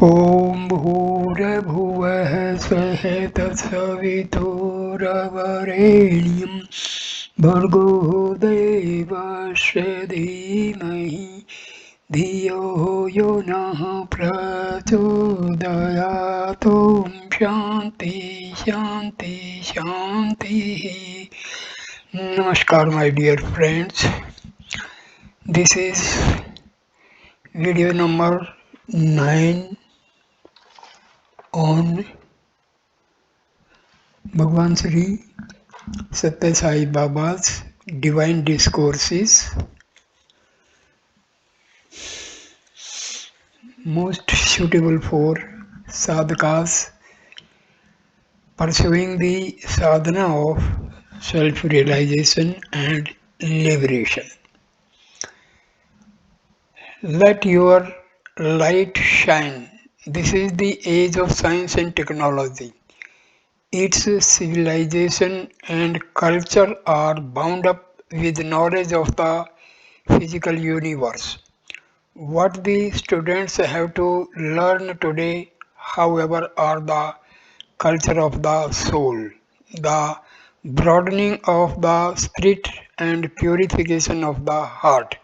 ॐ भूर्भुवः स्वः तत्सवितुर्वरेण्यं भर्गो देवस्य धीमहि धियो यो नः प्रचोदयात्। ॐ शान्ति शान्ति शान्तिः. Namaskar, my dear friends. This is video number 9 on Bhagwan Sri Sathya Sai Baba's Divine Discourses, most suitable for sadhakas pursuing the sadhana of self-realization and liberation. Let your light shine. This is the age of science and technology. Its civilization and culture are bound up with knowledge of the physical universe. What the students have to learn today, however, are the culture of the soul, the broadening of the spirit and purification of the heart.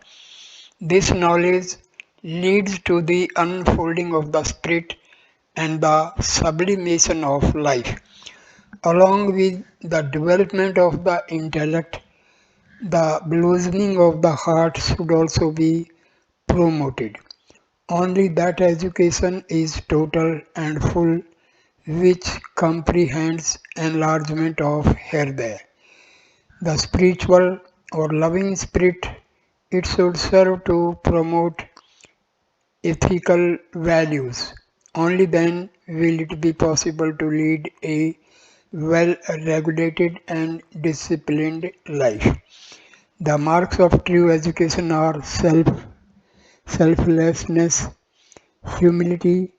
This knowledge leads to the unfolding of the spirit and the sublimation of life. Along with the development of the intellect, the blossoming of the heart should also be promoted. Only that education is total and full which comprehends enlargement of Hridaya. The spiritual or loving spirit, it should serve to promote ethical values. Only then will it be possible to lead a well-regulated and disciplined life. The marks of true education are selflessness, humility,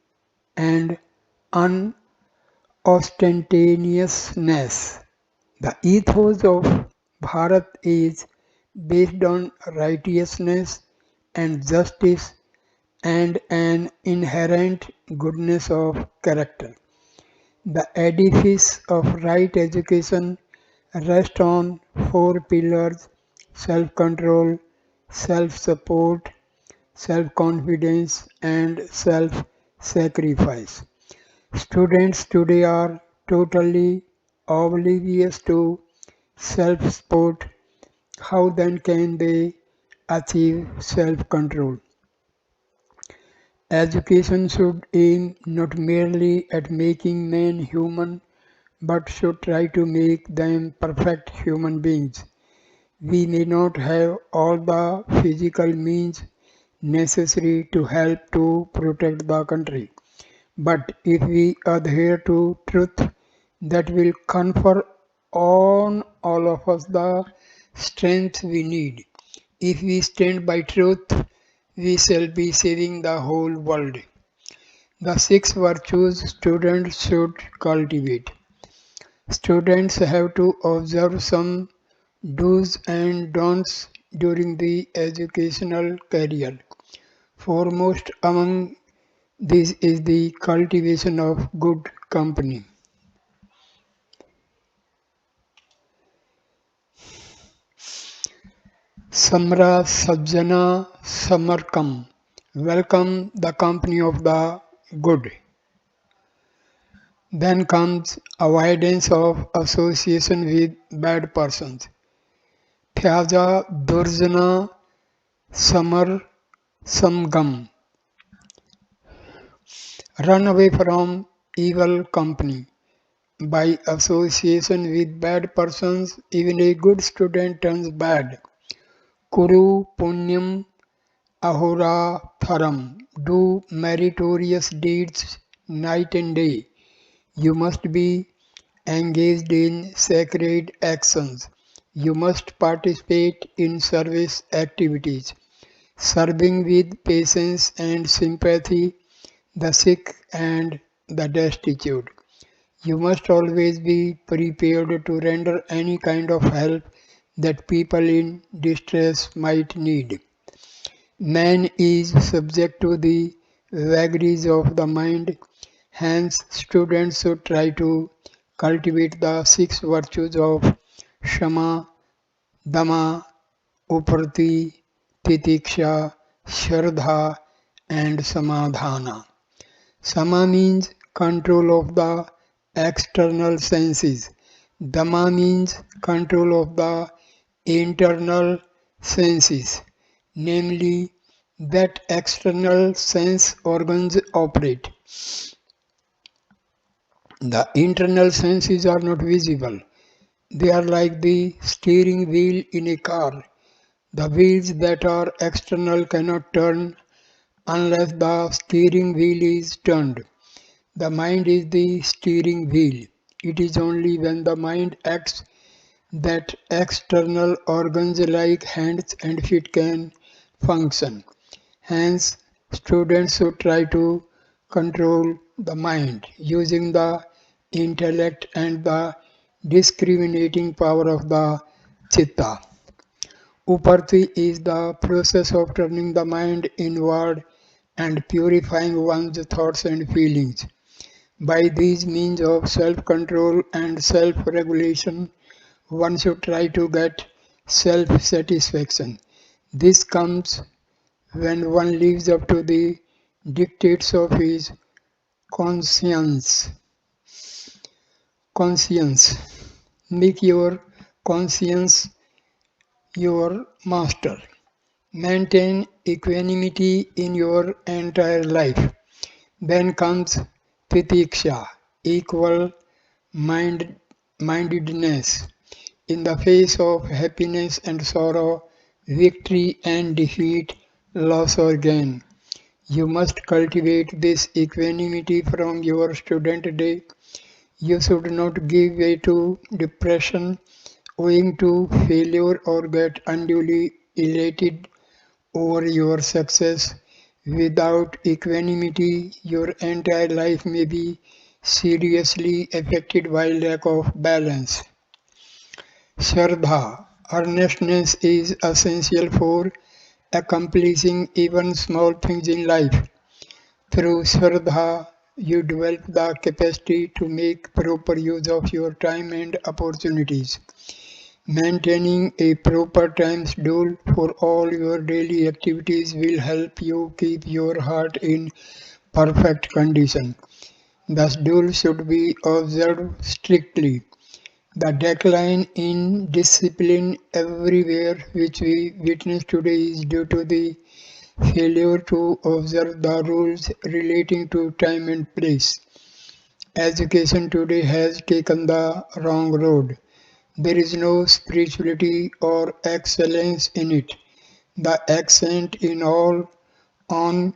and unostentatious. The ethos of Bharat is based on righteousness and justice and an inherent goodness of character. The edifice of right education rests on four pillars: self-control, self-support, self-confidence, and self-sacrifice. Students today are totally oblivious to self-support. How then can they achieve self-control? Education should aim not merely at making men human, but should try to make them perfect human beings. We may not have all the physical means necessary to help to protect the country, but if we adhere to truth, that will confer on all of us the strength we need. If we stand by truth, we shall be saving the whole world. The 6 virtues students should cultivate. Students have to observe some do's and don'ts during the educational career. Foremost among these is the cultivation of good company. Samra Sajjana Samarkam. Welcome the company of the good. Then comes avoidance of association with bad persons. Thyaja Durjana Samar Samgam. Run away from evil company. By association with bad persons, even a good student turns bad. Kuru Punyam Ahoratharam. Do meritorious deeds night and day. You must be engaged in sacred actions. You must participate in service activities, serving with patience and sympathy the sick and the destitute. You must always be prepared to render any kind of help that people in distress might need. Man is subject to the vagaries of the mind. Hence, students should try to cultivate the six virtues of Shama, Dama, Uparti, Titiksha, Shraddha, and Samadhana. Sama means control of the external senses. Dhamma means control of the internal senses, namely that external sense organs operate. The internal senses are not visible. They are like the steering wheel in a car. The wheels that are external cannot turn unless the steering wheel is turned. The mind is the steering wheel. It is only when the mind acts that external organs like hands and feet can function. Hence, students should try to control the mind using the intellect and the discriminating power of the chitta. Uparti is the process of turning the mind inward and purifying one's thoughts and feelings. By these means of self-control and self-regulation, one should try to get self-satisfaction. This comes when one lives up to the dictates of his conscience. Conscience. Make your conscience your master. Maintain equanimity in your entire life. Then comes titiksha, equal mindedness. In the face of happiness and sorrow, victory and defeat, loss or gain. You must cultivate this equanimity from your student day. You should not give way to depression owing to failure or get unduly elated over your success. Without equanimity, your entire life may be seriously affected by lack of balance. Shraddha, earnestness is essential for accomplishing even small things in life. Through Shraddha, you develop the capacity to make proper use of your time and opportunities. Maintaining a proper time schedule for all your daily activities will help you keep your heart in perfect condition. The schedule should be observed strictly. The decline in discipline everywhere which we witness today is due to the failure to observe the rules relating to time and place. Education today has taken the wrong road. There is no spirituality or excellence in it. The accent in all on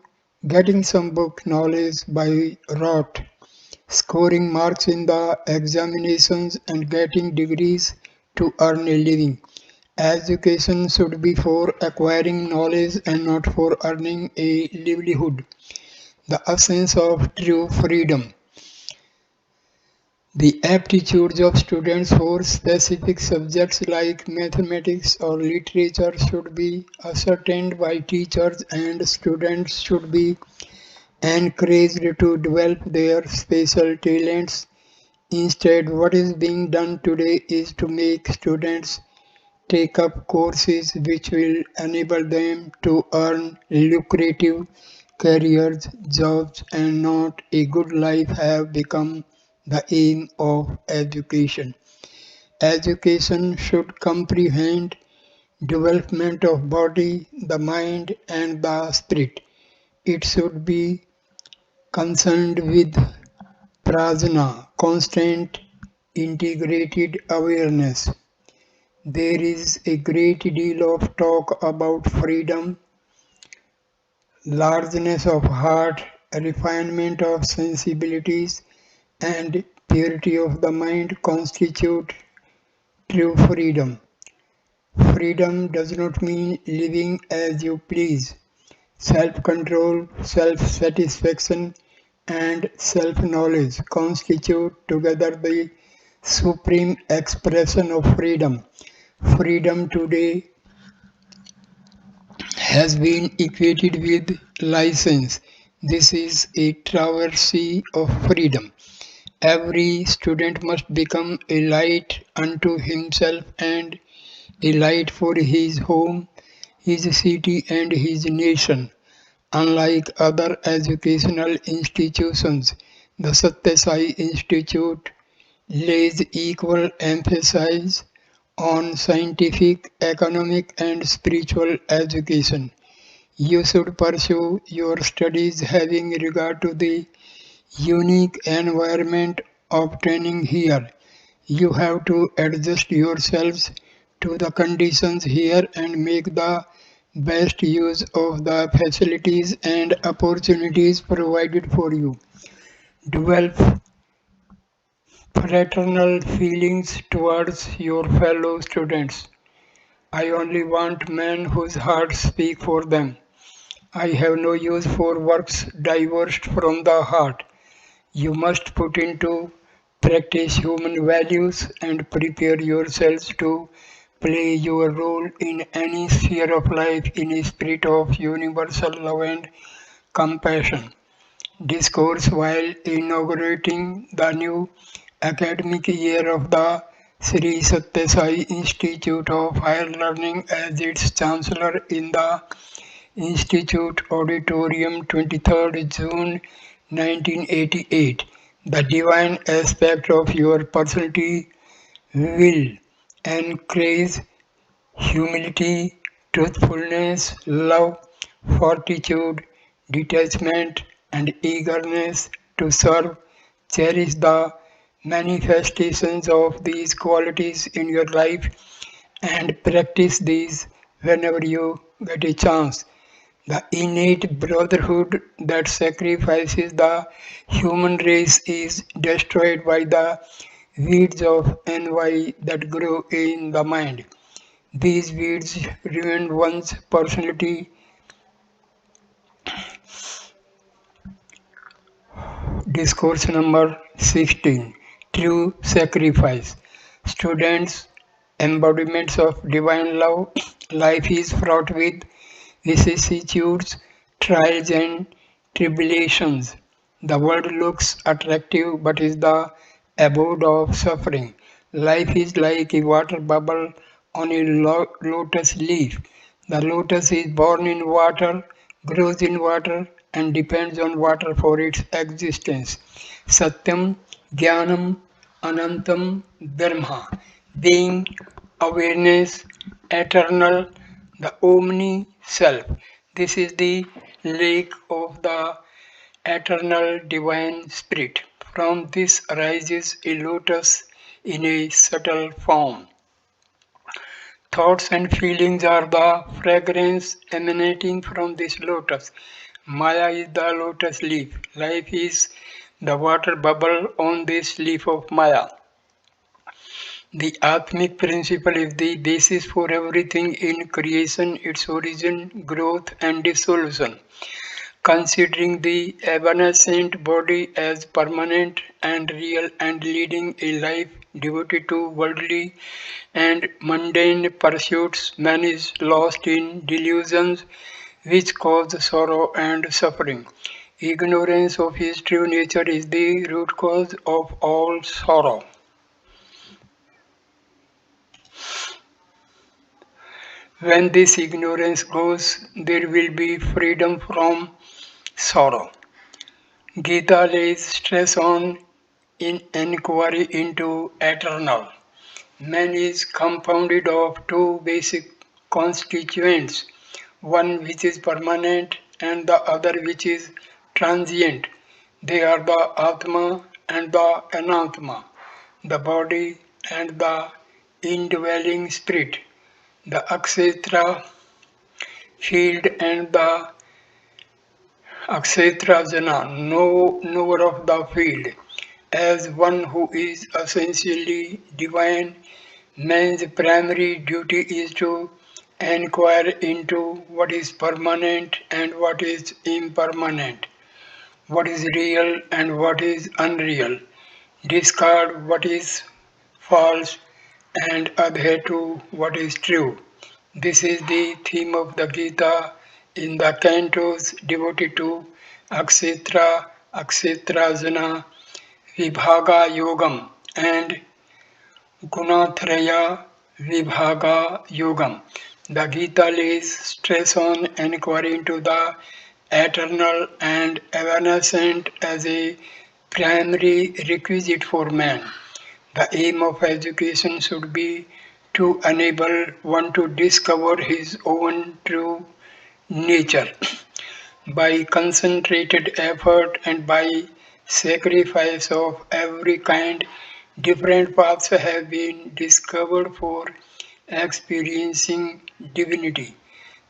getting some book knowledge by rote, scoring marks in the examinations and getting degrees to earn a living. Education should be for acquiring knowledge and not for earning a livelihood. The essence of true freedom. The aptitudes of students for specific subjects like mathematics or literature should be ascertained by teachers, and students should be encouraged to develop their special talents. Instead, what is being done today is to make students take up courses which will enable them to earn lucrative careers, jobs, and not a good life have become the aim of education. Education should comprehend development of body, the mind, and the spirit. It should be concerned with prajna, constant integrated awareness. There is a great deal of talk about freedom, largeness of heart, refinement of sensibilities, and purity of the mind constitute true freedom. Freedom does not mean living as you please. Self-control, self-satisfaction, and self-knowledge constitute together the supreme expression of freedom. Freedom today has been equated with license. This is a traversy of freedom. Every student must become a light unto himself and a light for his home, his city, and his nation. Unlike other educational institutions, the Sathya Sai Institute lays equal emphasis on scientific, economic, and spiritual education. You should pursue your studies having regard to the unique environment of training here. You have to adjust yourselves to the conditions here and make the best use of the facilities and opportunities provided for you. Develop fraternal feelings towards your fellow students. I only want men whose hearts speak for them. I have no use for works divorced from the heart. You must put into practice human values and prepare yourselves to play your role in any sphere of life in a spirit of universal love and compassion. Discourse while inaugurating the new academic year of the Sri Sathya Sai Institute of Higher Learning as its Chancellor in the Institute Auditorium, 23rd June 1988. The divine aspect of your personality will encourage humility, truthfulness, love, fortitude, detachment, and eagerness to serve. Cherish the manifestations of these qualities in your life and practice these whenever you get a chance. The innate brotherhood that sacrifices the human race is destroyed by the weeds of envy that grow in the mind. These weeds ruin one's personality. Discourse number 16. True sacrifice. Students, embodiments of divine love. Life is fraught with vicissitudes, trials, and tribulations. The world looks attractive but is the abode of suffering. Life is like a water bubble on a lotus leaf. The lotus is born in water, grows in water, and depends on water for its existence. Satyam, Jnanam, Anantam, Brahma. Being, awareness, eternal, the Omni Self. This is the lake of the eternal divine spirit. From this arises a lotus in a subtle form. Thoughts and feelings are the fragrance emanating from this lotus. Maya is the lotus leaf. Life is the water bubble on this leaf of Maya. The Atmic principle is the basis for everything in creation, its origin, growth, and dissolution. Considering the evanescent body as permanent and real and leading a life devoted to worldly and mundane pursuits, man is lost in delusions which cause sorrow and suffering. Ignorance of his true nature is the root cause of all sorrow. When this ignorance goes, there will be freedom from sorrow. Gita lays stress on in inquiry into eternal. Man is compounded of two basic constituents, one which is permanent and the other which is transient. They are the Atma and the Anatma, the body and the indwelling spirit, the Akshetra field and the Akshetrajana, knower of the field. As one who is essentially divine, man's primary duty is to inquire into what is permanent and what is impermanent, what is real and what is unreal, discard what is false and adhere to what is true. This is the theme of the Gita in the cantos devoted to Akshetra, Akshetrajana, Vibhaga Yogam, and Gunatraya Vibhaga Yogam. The Gita lays stress on inquiry into the eternal and evanescent as a primary requisite for man. The aim of education should be to enable one to discover his own true nature. By concentrated effort and by sacrifice of every kind, different paths have been discovered for experiencing divinity.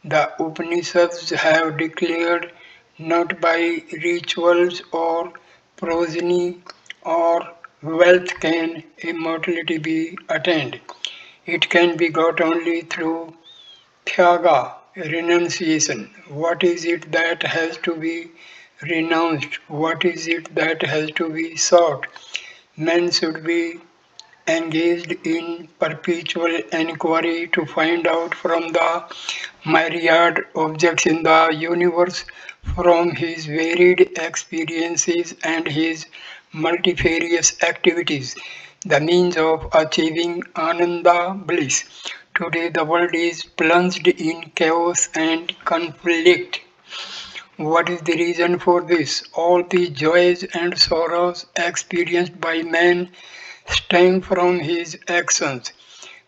The Upanishads have declared not by rituals or progeny or wealth can immortality be attained. It can be got only through Tyaga, renunciation. What is it that has to be renounced? What is it that has to be sought? Men should be engaged in perpetual inquiry to find out from the myriad objects in the universe, from his varied experiences and his multifarious activities, the means of achieving Ananda bliss. Today, the world is plunged in chaos and conflict. What is the reason for this? All the joys and sorrows experienced by man stem from his actions.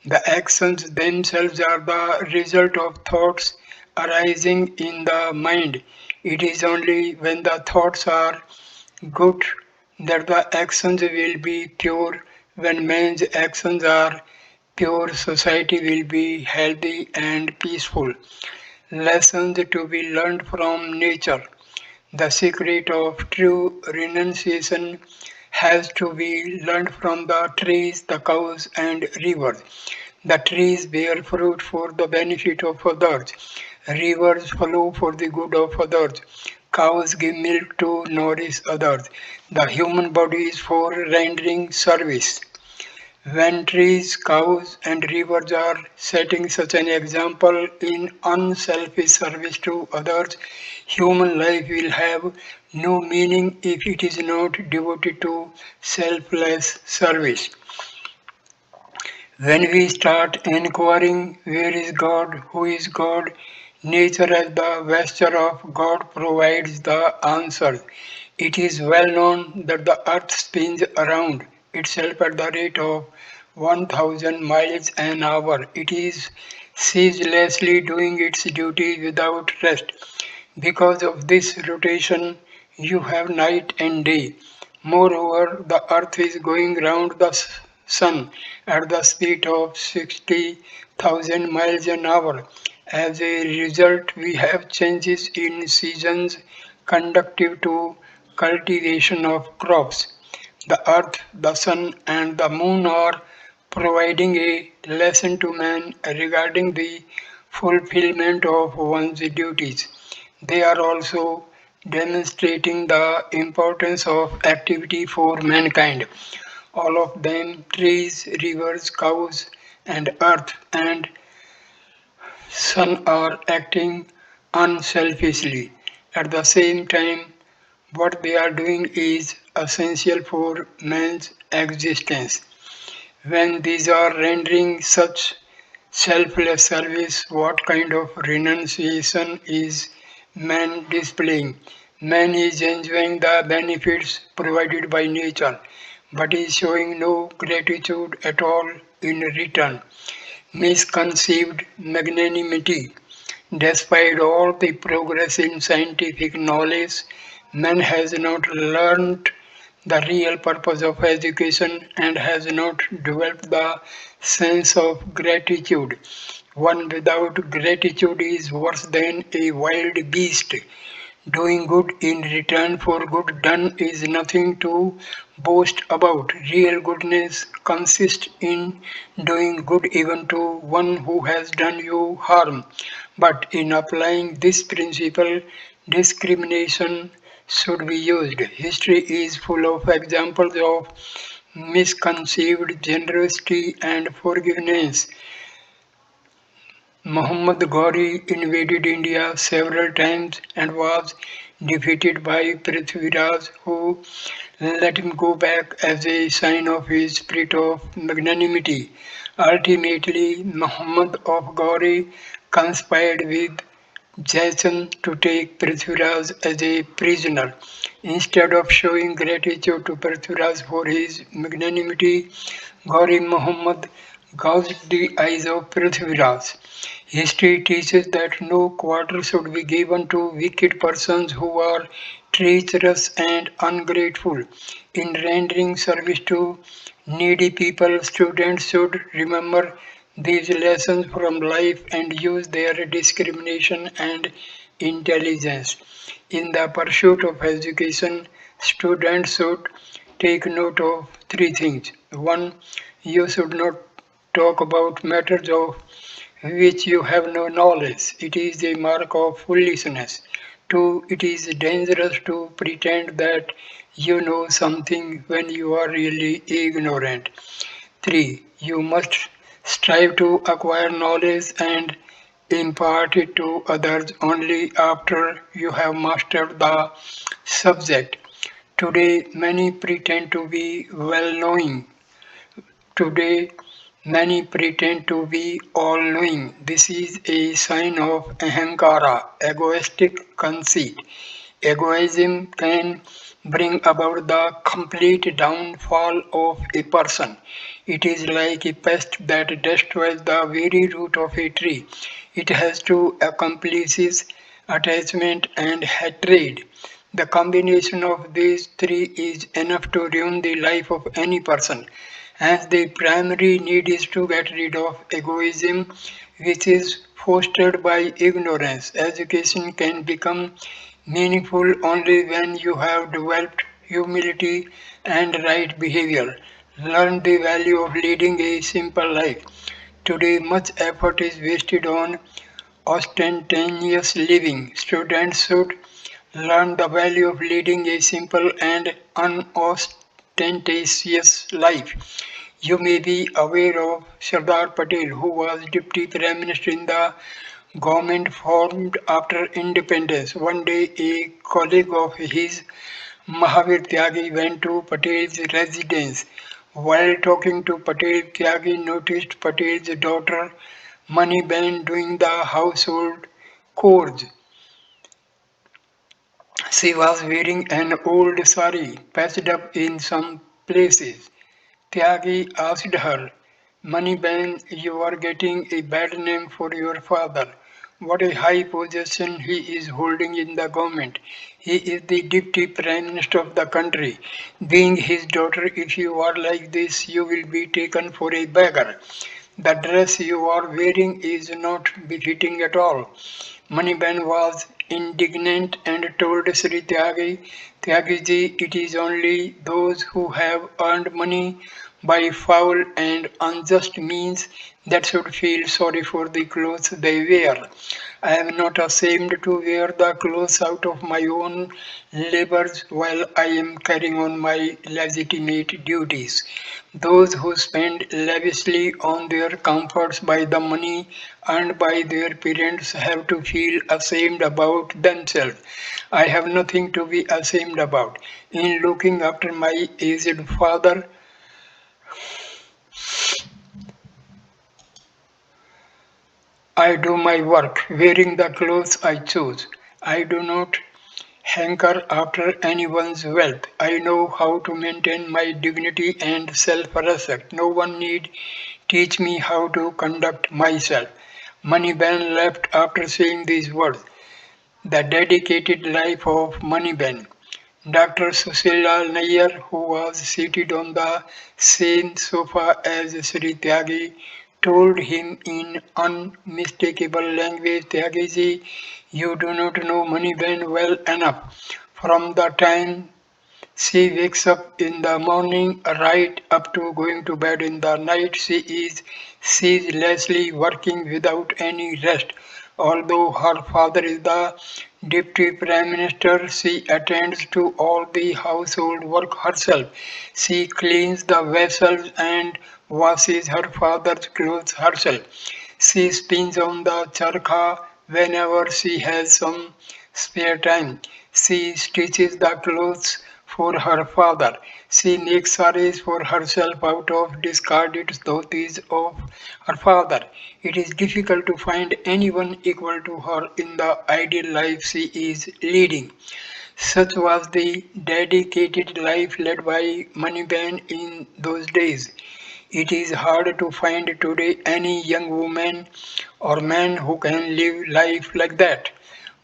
The actions themselves are the result of thoughts arising in the mind. It is only when the thoughts are good that the actions will be pure. When man's actions are pure, society will be healthy and peaceful. Lessons to be learned from nature. The secret of true renunciation has to be learned from the trees, the cows, and rivers. The trees bear fruit for the benefit of others. Rivers flow for the good of others. Cows give milk to nourish others. The human body is for rendering service. When trees, cows, and rivers are setting such an example in unselfish service to others, human life will have no meaning if it is not devoted to selfless service. When we start inquiring where is God, who is God, nature as the vesture of God provides the answer. It is well known that the earth spins around itself at the rate of 1000 miles an hour. It is ceaselessly doing its duty without rest. Because of this rotation, you have night and day. Moreover, the earth is going round the sun at the speed of 60,000 miles an hour. As a result, we have changes in seasons conducive to cultivation of crops. The earth, the sun, and the moon are providing a lesson to man regarding the fulfillment of one's duties. They are also demonstrating the importance of activity for mankind. All of them, trees, rivers, cows, and earth and sun, are acting unselfishly. At the same time, what they are doing is essential for man's existence. When these are rendering such selfless service, what kind of renunciation is man displaying? Man is enjoying the benefits provided by nature, but is showing no gratitude at all in return. Misconceived magnanimity. Despite all the progress in scientific knowledge, man has not learned the real purpose of education and has not developed the sense of gratitude. One without gratitude is worse than a wild beast. Doing good in return for good done is nothing to boast about. Real goodness consists in doing good even to one who has done you harm. But in applying this principle, discrimination should be used. History is full of examples of misconceived generosity and forgiveness. Muhammad Ghori invaded India several times and was defeated by Prithviraj, who let him go back as a sign of his spirit of magnanimity. Ultimately, Muhammad of Gauri conspired with Jason to take Prithviraj as a prisoner. Instead of showing gratitude to Prithviraj for his magnanimity, Gauri Muhammad gouged the eyes of Prithviraj. History teaches that no quarter should be given to wicked persons who are treacherous and ungrateful. In rendering service to needy people, students should remember these lessons from life and use their discrimination and intelligence. In the pursuit of education, students should take note of three things. One, you should not talk about matters of which you have no knowledge. It is a mark of foolishness. Two, it is dangerous to pretend that you know something when you are really ignorant. Three, you must strive to acquire knowledge and impart it to others only after you have mastered the subject. Today, many pretend to be well knowing. Today, many pretend to be all knowing. This is a sign of ahankara, egoistic conceit. Egoism can bring about the complete downfall of a person. It is like a pest that destroys the very root of a tree. It has two accomplices: attachment and hatred. The combination of these three is enough to ruin the life of any person. As the primary need is to get rid of egoism, which is fostered by ignorance. Education can become meaningful only when you have developed humility and right behavior. Learn the value of leading a simple life. Today, much effort is wasted on ostentatious living. Students should learn the value of leading a simple and unostentatious life. You may be aware of Sardar Patel, who was Deputy Prime Minister in the government formed after independence. One day, a colleague of his, Mahavir Tyagi, went to Patel's residence. While talking to Patel, Tyagi noticed Patel's daughter, Maniben, doing the household chores. She was wearing an old sari, patched up in some places. Tyagi asked her, Maniben, you are getting a bad name for your father. What a high position he is holding in the government. He is the deputy prime minister of the country. Being his daughter, if you are like this, you will be taken for a beggar. The dress you are wearing is not befitting at all. Maniben was indignant and told Sri Tyagiji, it is only those who have earned money by foul and unjust means that should feel sorry for the clothes they wear. I am not ashamed to wear the clothes out of my own labors while I am carrying on my legitimate duties. Those who spend lavishly on their comforts by the money earned by their parents have to feel ashamed about themselves. I have nothing to be ashamed about. In looking after my aged father, I do my work, wearing the clothes I choose. I do not hanker after anyone's wealth. I know how to maintain my dignity and self-respect. No one need teach me how to conduct myself. Moneyban left after saying these words. The dedicated life of Moneyban. Dr. Sushila Nair, who was seated on the same sofa as Sri Tyagi, told him in unmistakable language, Tyagiji, you do not know Moneyban well enough. From the time she wakes up in the morning right up to going to bed in the night. She is ceaselessly working without any rest. Although her father is the deputy prime minister, she attends to all the household work herself. She cleans the vessels and washes her father's clothes herself. She spins on the charkha whenever she has some spare time. She stitches the clothes for her father. She makes saris for herself out of discarded dhotis of her father. It is difficult to find anyone equal to her in the ideal life she is leading. Such was the dedicated life led by Moneyban in those days. It is hard to find today any young woman or man who can live life like that.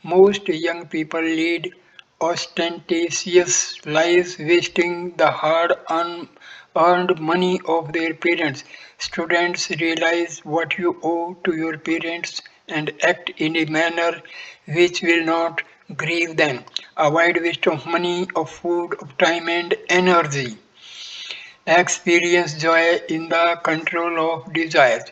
Most young people lead ostentatious lives, wasting the hard earned money of their parents. Students, realize what you owe to your parents and act in a manner which will not grieve them. Avoid waste of money, of food, of time and energy. Experience joy in the control of desires.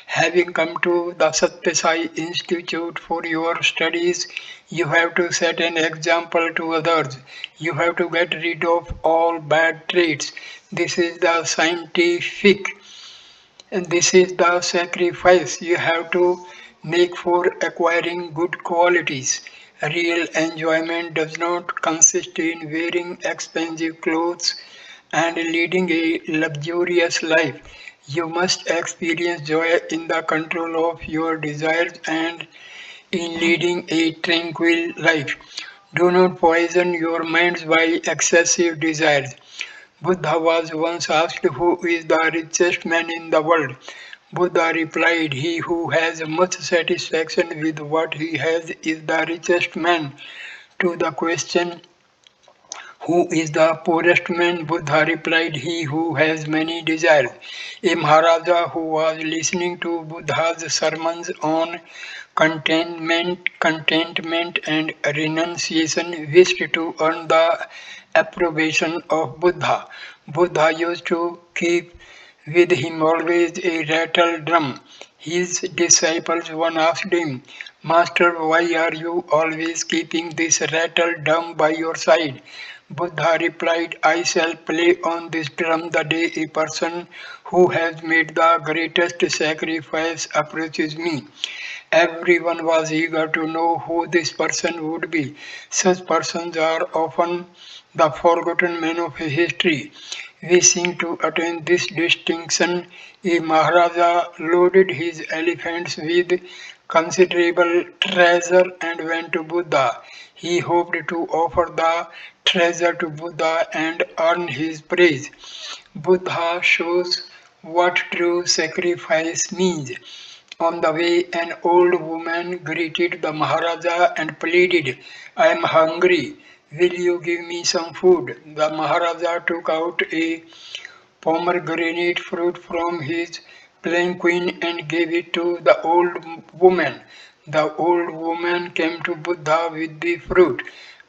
Having come to the Sathya Sai Institute for your studies, you have to set an example to others. You have to get rid of all bad traits. This is the scientific and this is the sacrifice you have to make for acquiring good qualities. Real enjoyment does not consist in wearing expensive clothes and leading a luxurious life. You must experience joy in the control of your desires and in leading a tranquil life. Do not poison your minds by excessive desires. Buddha was once asked who is the richest man in the world. Buddha replied, he who has much satisfaction with what he has is the richest man. To the question, who is the poorest man? Buddha replied, he who has many desires. A Maharaja who was listening to Buddha's sermons on contentment and renunciation wished to earn the approbation of Buddha. Buddha used to keep with him always a rattle drum. His disciples one asked him, Master, why are you always keeping this rattle drum by your side? Buddha replied, I shall play on this drum the day a person who has made the greatest sacrifice approaches me. Everyone was eager to know who this person would be. Such persons are often the forgotten men of history. Wishing to attain this distinction, a Maharaja loaded his elephants with considerable treasure and went to Buddha. He hoped to offer the treasure to Buddha and earn his praise. Buddha shows what true sacrifice means. On the way, an old woman greeted the Maharaja and pleaded, I am hungry. Will you give me some food? The Maharaja took out a pomegranate fruit from his palanquin and gave it to the old woman. The old woman came to Buddha with the fruit.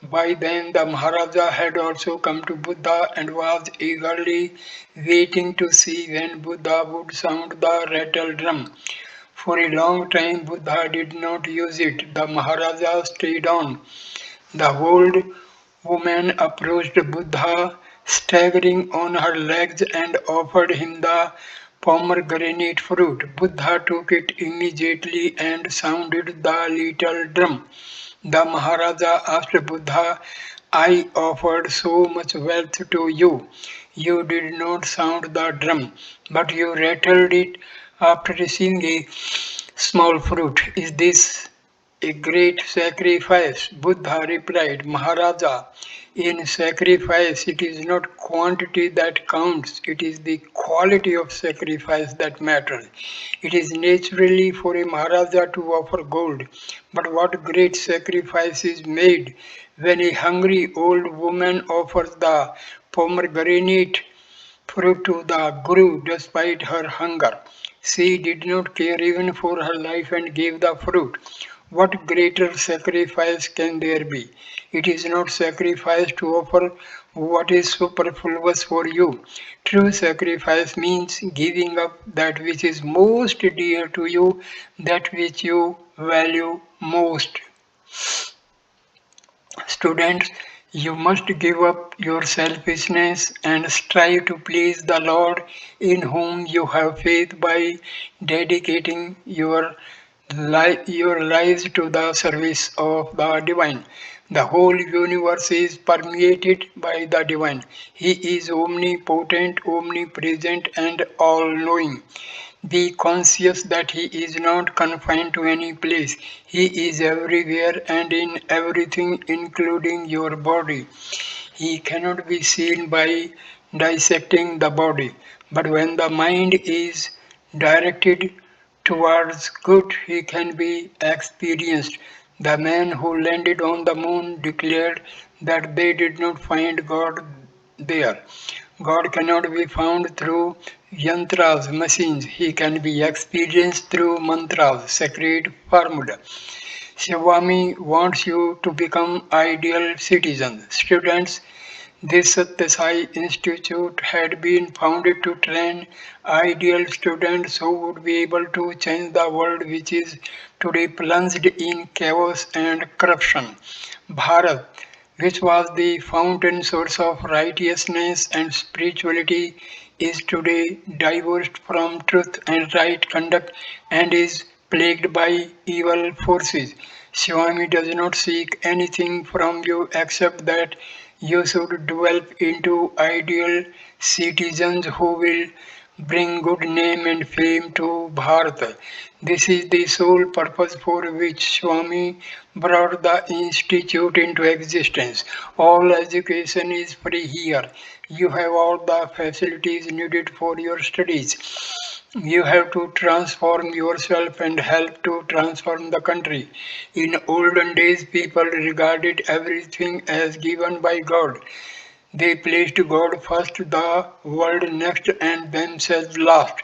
By then the Maharaja had also come to Buddha and was eagerly waiting to see when Buddha would sound the rattle drum. For a long time Buddha did not use it. The Maharaja stayed on. The old woman approached Buddha, staggering on her legs, and offered him the pomegranate fruit. Buddha took it immediately and sounded the little drum. The Maharaja asked Buddha, I offered so much wealth to you. You did not sound the drum, but you rattled it after receiving a small fruit. Is this a great sacrifice? Buddha replied, Maharaja, in sacrifice it is not quantity that counts, it is the quality of sacrifice that matters. It is naturally for a Maharaja to offer gold, but what great sacrifice is made when a hungry old woman offers the pomegranate fruit to the Guru despite her hunger. She did not care even for her life and gave the fruit. What greater sacrifice can there be? It is not sacrifice to offer what is superfluous for you. True sacrifice means giving up that which is most dear to you, that which you value most. Students, you must give up your selfishness and strive to please the Lord in whom you have faith by dedicating your lives to the service of the divine. The whole universe is permeated by the divine. He is omnipotent, omnipresent, and all knowing. Be conscious that He is not confined to any place. He is everywhere and in everything, including your body. He cannot be seen by dissecting the body, but when the mind is directed towards good, he can be experienced. The man who landed on the moon declared that they did not find God there. God cannot be found through yantras, machines. He can be experienced through mantras, sacred formula. Swami wants you to become ideal citizens. Students, this Sathya Sai Institute had been founded to train ideal students who would be able to change the world which is today plunged in chaos and corruption. Bharat, which was the fountain source of righteousness and spirituality, is today divorced from truth and right conduct and is plagued by evil forces. Swami does not seek anything from you except that you should develop into ideal citizens who will bring good name and fame to Bharat. This is the sole purpose for which Swami brought the institute into existence. All education is free here. You have all the facilities needed for your studies. You have to transform yourself and help to transform the country. In olden days, people regarded everything as given by God. They placed God first, the world next, and themselves last.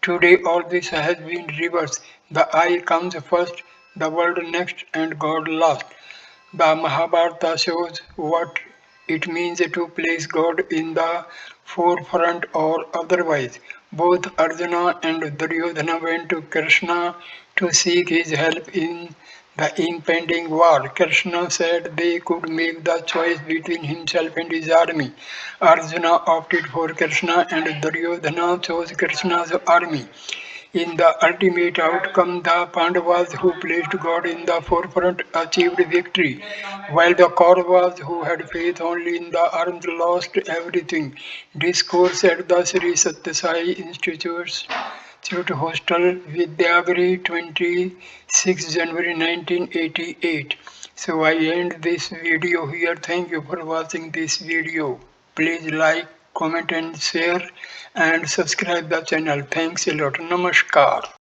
Today, all this has been reversed. The I comes first, the world next, and God last. The Mahabharata shows what it means to place God in the forefront or otherwise. Both Arjuna and Duryodhana went to Krishna to seek his help in the impending war. Krishna said they could make the choice between himself and his army. Arjuna opted for Krishna and Duryodhana chose Krishna's army. In the ultimate outcome, the Pandavas who placed God in the forefront achieved victory, while the Kauravas who had faith only in the arms lost everything. Discourse at the Sri Sathya Sai Institute Hostel, Vidyagiri, 26 January 1988. So I end this video here. Thank you for watching this video. Please like, comment and share and subscribe the channel. Thanks a lot. Namaskar.